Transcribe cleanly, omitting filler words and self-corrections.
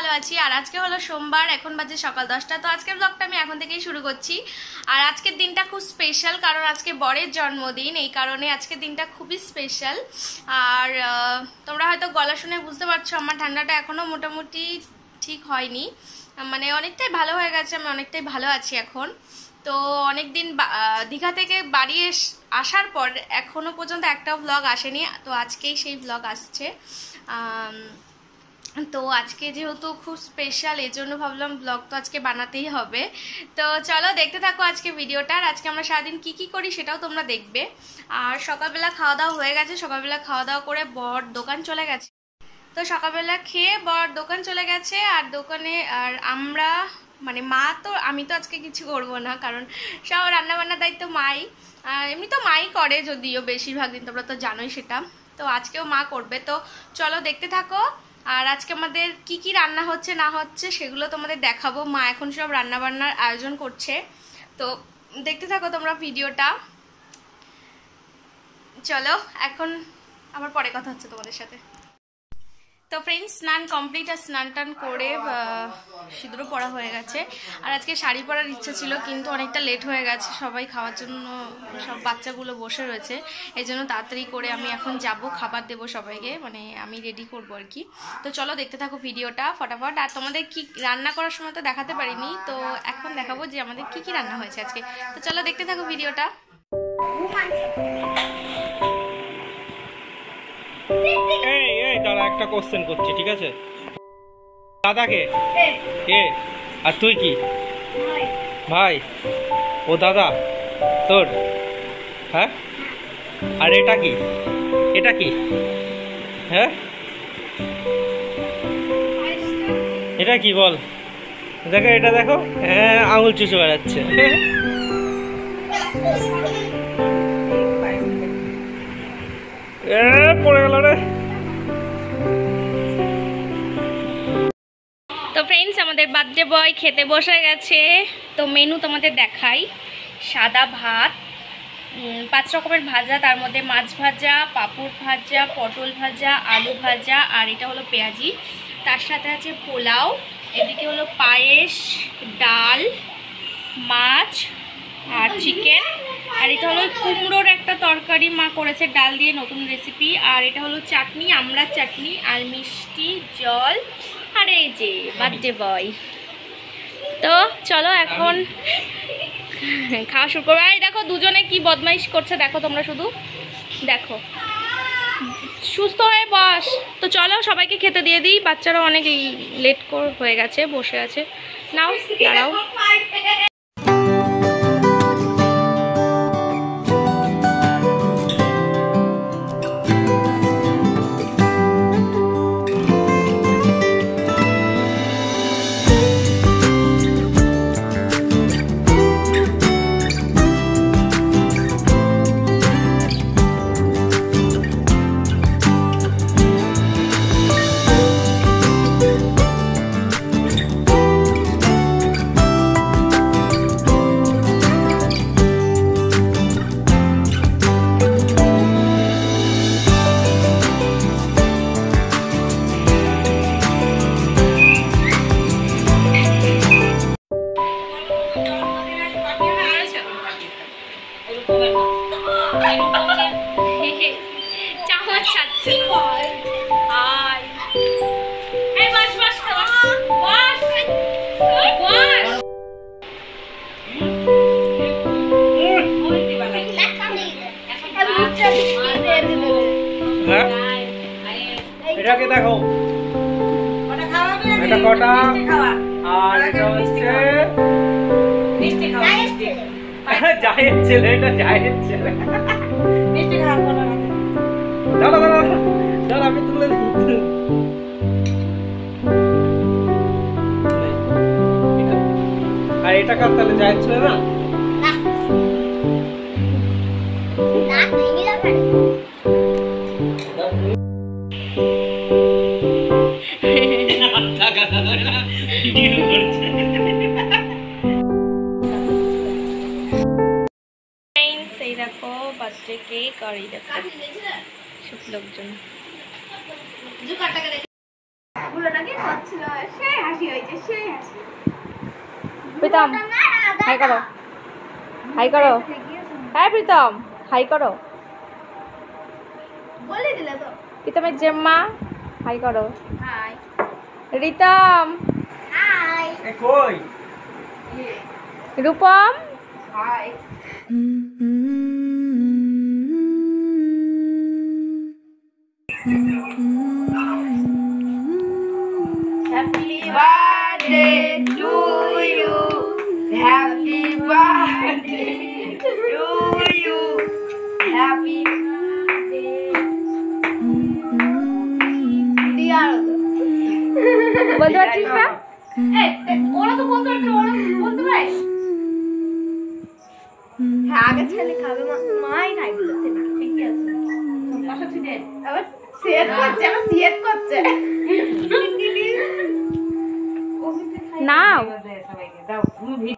ভালো আছি। আর আজকে হলো সোমবার, এখন বাজে সকাল 10টা। তো আজকের ব্লগটা আমি এখন থেকেই শুরু করছি। আর আজকের দিনটা খুব স্পেশাল, কারণ আজকে বরের জন্মদিন, এই কারণে আজকের দিনটা খুবই স্পেশাল। আর তোমরা হয়তো গলা শুনে বুঝতে পারছো আমার ঠান্ডাটা এখনো মোটামুটি ঠিক হয়নি, মানে অনেকটাই ভালো হয়ে গেছে, আমি অনেকটাই ভালো আছি এখন। তো অনেকদিন দীঘা থেকে বাড়ি আসার পর এখনো পর্যন্ত একটাও ব্লগ আসেনি, তো আজকেই সেই ব্লগ আসছে। তো আজকে যেহেতু খুব স্পেশাল, এই জন্য ভাবলাম ব্লগ তো আজকে বানাতেই হবে। তো চলো দেখতে থাকো আজকে ভিডিওটা। আর আজকে আমরা সারাদিন কি কি করি সেটাও তোমরা দেখবে। আর সকালবেলা খাওয়া দাওয়া হয়ে গেছে, সকালবেলা খাওয়া দাওয়া করে বর দোকান চলে গেছে। তো সকালবেলা খেয়ে বর দোকান চলে গেছে, আর দোকানে আর আমরা মানে মা, তো আমি তো আজকে কিছু করবো না, কারণ সব রান্নাবান্নার দায়িত্ব মাই। এমনি তো মাই করে, যদিও বেশিরভাগ দিন, তোমরা তো জানোই সেটা। তো আজকেও মা করবে, তো চলো দেখতে থাকো। আর আজকে আমাদের কি কি রান্না হচ্ছে না হচ্ছে সেগুলো তোমাদের দেখাবো। মা এখন সব রান্নাবান্নার আয়োজন করছে, তো দেখতে থাকো তোমরা ভিডিওটা। চলো এখন আবার পরে কথা হচ্ছে তোমাদের সাথে। তো ফ্রেন্ডস, স্নান কমপ্লিট, আর স্নান টান করে সিঁদুরও পরা হয়ে গেছে। আর আজকে শাড়ি পরার ইচ্ছা ছিল, কিন্তু অনেকটা লেট হয়ে গেছে, সবাই খাওয়ার জন্য, সব বাচ্চাগুলো বসে রয়েছে, এই জন্য তাড়াতাড়ি করে আমি এখন যাব, খাবার দেবো সবাইকে, মানে আমি রেডি করবো আর কি। তো চলো দেখতে থাকো ভিডিওটা ফটাফট। আর তোমাদের কি রান্না করার সময় তো দেখাতে পারিনি, তো এখন দেখাবো যে আমাদের কি কি রান্না হয়েছে আজকে। তো চলো দেখতে থাকো ভিডিওটা। দাদা একটা কোশ্চেন করছি, ঠিক আছে? দাদাকে কে আর তুই কি ভাই? ও দাদা তোর? হ্যাঁ। আর এটা কি? এটা কি? হ্যাঁ, এটা কি বল? দেখো এটা দেখো, হ্যাঁ আঙুল চুষে বেড়াচ্ছে। পড়ে গেল রে। তো ফ্রেন্ডস, আমাদের বার্থডে বয় খেতে বসে গেছে। তো মেনু তোমাদের দেখাই। সাদা ভাত, 5 রকমের ভাজা, তার মধ্যে মাছ ভাজা, পাঁপড় ভাজা, পটল ভাজা, আলু ভাজা, আর এটা হলো পেঁয়াজি। তার সাথে আছে পোলাও, এদিকে হলো পায়েস, ডাল, মাছ আর চিকেন, আর এটা হলো কুমড়োর একটা তরকারি মা করেছে ডাল দিয়ে, নতুন রেসিপি। আর এটা হলো চাটনি, আমড়ার চাটনি, আর মিষ্টি, জল, আর এই যে বার্থডে বয়। তো চলো এখন খাওয়া শুরু করবো। এই দেখো দুজনে কি বদমাইশ করছে, দেখো তোমরা শুধু দেখো। সুস্থ হয়ে বস। তো চলো সবাইকে খেতে দিয়ে দিই, বাচ্চারা অনেক লেট হয়ে গেছে, বসে আছে। নাও দাঁড়াও। এটাকে দেখো, এটা কটা, আর এটা হচ্ছে জায়ের ছেলে, এটা জায়ের ছেলে। দাঁড়া দাঁড়া দাঁড়া, আমি তুলে দিই। আর এটা কার তাহলে জায়ের ছেলে না? এই দেখো বার্থডে কেক, আর এই দেখো সব লোকজন। প্রীতম হাই করো, হাই করো। হ্যাঁ প্রীতম হাই করো। প্রীতমের জেম্মা হাই করো। রিতম কই Rupam Happy birthday to you. Happy birthday to you. Happy বলতে পারছিস না? ওরা তো বলতে পারবে, ওরা বলতে পারে। হ্যাঁ আগে ছেলে খাবে, মাই খাই বলতে না, ঠিক আছে। পাশা ছিটে আবার শেয়ার করছে, আমার শেয়ার করছে। নাও সবাইকে দাও, ভিডিও